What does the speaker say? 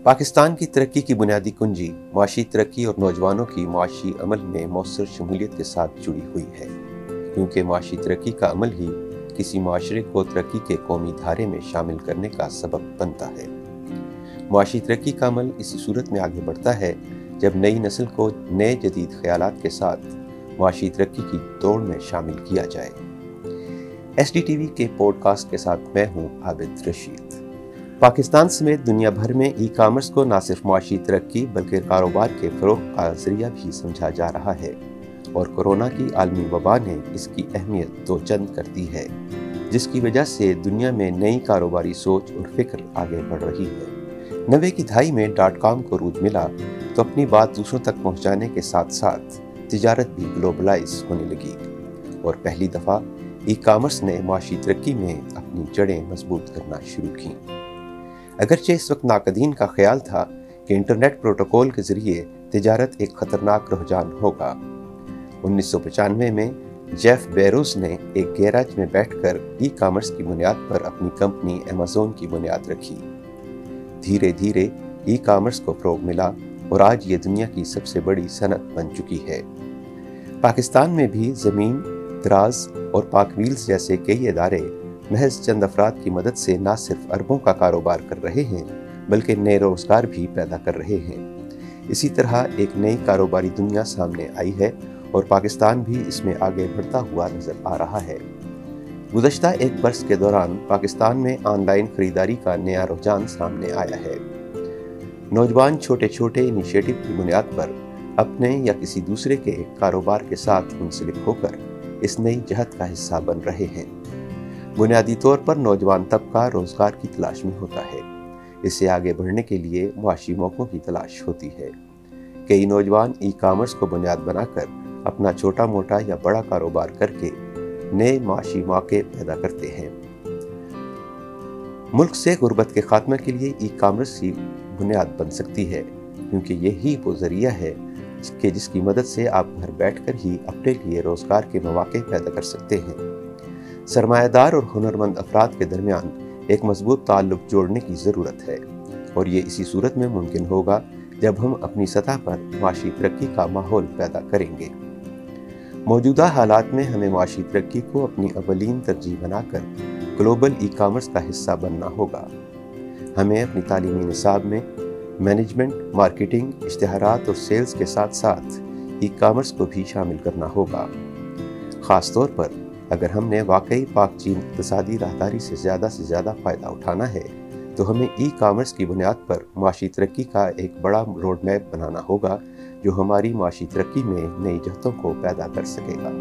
پاکستان کی ترقی کی بنیادی کنجی معاشی ترقی اور نوجوانوں کی معاشی عمل میں مؤثر شمولیت کے ساتھ جڑی ہوئی ہے، کیونکہ معاشی ترقی کا عمل ہی کسی معاشرے کو ترقی کے قومی دھارے میں شامل کرنے کا سبب بنتا ہے۔ معاشی ترقی کا عمل اسی صورت میں آگے بڑھتا ہے جب نئی نسل کو نئے جدید خیالات کے ساتھ معاشی ترقی کی دوڑ میں شامل کیا جائے۔ ایس ڈی ٹی وی کے پوڈ کاسٹ کے ساتھ میں ہوں عابد رشید۔ پاکستان سمیت دنیا بھر میں ای کامرس کو نہ صرف معاشی ترقی بلکہ کاروبار کے فروغ کا ذریعہ بھی سمجھا جا رہا ہے، اور کورونا کی عالمی وبا نے اس کی اہمیت دو چند کر دی ہے، جس کی وجہ سے دنیا میں نئی کاروباری سوچ اور فکر آگے بڑھ رہی ہے۔ 90 کی دہائی میں .com کو عروج ملا تو اپنی بات دوسروں تک پہنچانے کے ساتھ ساتھ تجارت بھی گلوبلائز ہونے لگی، اور پہلی دفعہ ای کامرس نے معاشی ترقی میں اپنی جڑیں مضبوط کرنا شروع کیں۔ اگرچہ اس وقت ناقدین کا خیال تھا کہ انٹرنیٹ پروٹوکول کے ذریعے تجارت ایک خطرناک رجحان ہوگا، 1995 میں جیف بیروز نے ایک گیراج میں بیٹھ کر ای کامرس کی بنیاد پر اپنی کمپنی ایمیزون کی بنیاد رکھی۔ دھیرے دھیرے ای کامرس کو فروغ ملا اور آج یہ دنیا کی سب سے بڑی صنعت بن چکی ہے۔ پاکستان میں بھی زمین، دراز اور پاک ویلز جیسے کئی ادارے محض چند افراد کی مدد سے نہ صرف اربوں کا کاروبار کر رہے ہیں بلکہ نئے روزگار بھی پیدا کر رہے ہیں۔ اسی طرح ایک نئی کاروباری دنیا سامنے آئی ہے اور پاکستان بھی اس میں آگے بڑھتا ہوا نظر آ رہا ہے۔ گزشتہ ایک برس کے دوران پاکستان میں آن لائن خریداری کا نیا رجحان سامنے آیا ہے۔ نوجوان چھوٹے چھوٹے انیشیٹو کی بنیاد پر اپنے یا کسی دوسرے کے کاروبار کے ساتھ منسلک ہو کر اس نئی جہت کا حصہ بن رہے ہیں۔ بنیادی طور پر نوجوان طبقہ روزگار کی تلاش میں ہوتا ہے، اس سے آگے بڑھنے کے لیے معاشی موقعوں کی تلاش ہوتی ہے۔ کئی نوجوان ای کامرس کو بنیاد بنا کر اپنا چھوٹا موٹا یا بڑا کاروبار کر کے نئے معاشی مواقع پیدا کرتے ہیں۔ ملک سے غربت کے خاتمے کے لیے ای کامرس ہی بنیاد بن سکتی ہے، کیونکہ یہی وہ ذریعہ ہے کہ جس کی مدد سے آپ گھر بیٹھ کر ہی اپنے لیے روزگار کے مواقع پیدا کر سکتے ہیں۔ سرمایہ دار اور ہنرمند افراد کے درمیان ایک مضبوط تعلق جوڑنے کی ضرورت ہے، اور یہ اسی صورت میں ممکن ہوگا جب ہم اپنی سطح پر معاشی ترقی کا ماحول پیدا کریں گے۔ موجودہ حالات میں ہمیں معاشی ترقی کو اپنی اولین ترجیح بنا کر گلوبل ای کامرس کا حصہ بننا ہوگا۔ ہمیں اپنی تعلیمی نصاب میں مینجمنٹ، مارکیٹنگ، اشتہارات اور سیلز کے ساتھ ساتھ ای کامرس کو بھی شامل کرنا ہوگا۔ خاص طور پر اگر ہم نے واقعی پاک چین اقتصادی راہداری سے زیادہ فائدہ اٹھانا ہے تو ہمیں ای کامرس کی بنیاد پر معاشی ترقی کا ایک بڑا روڈ میپ بنانا ہوگا جو ہماری معاشی ترقی میں نئی جہتوں کو پیدا کر سکے گا۔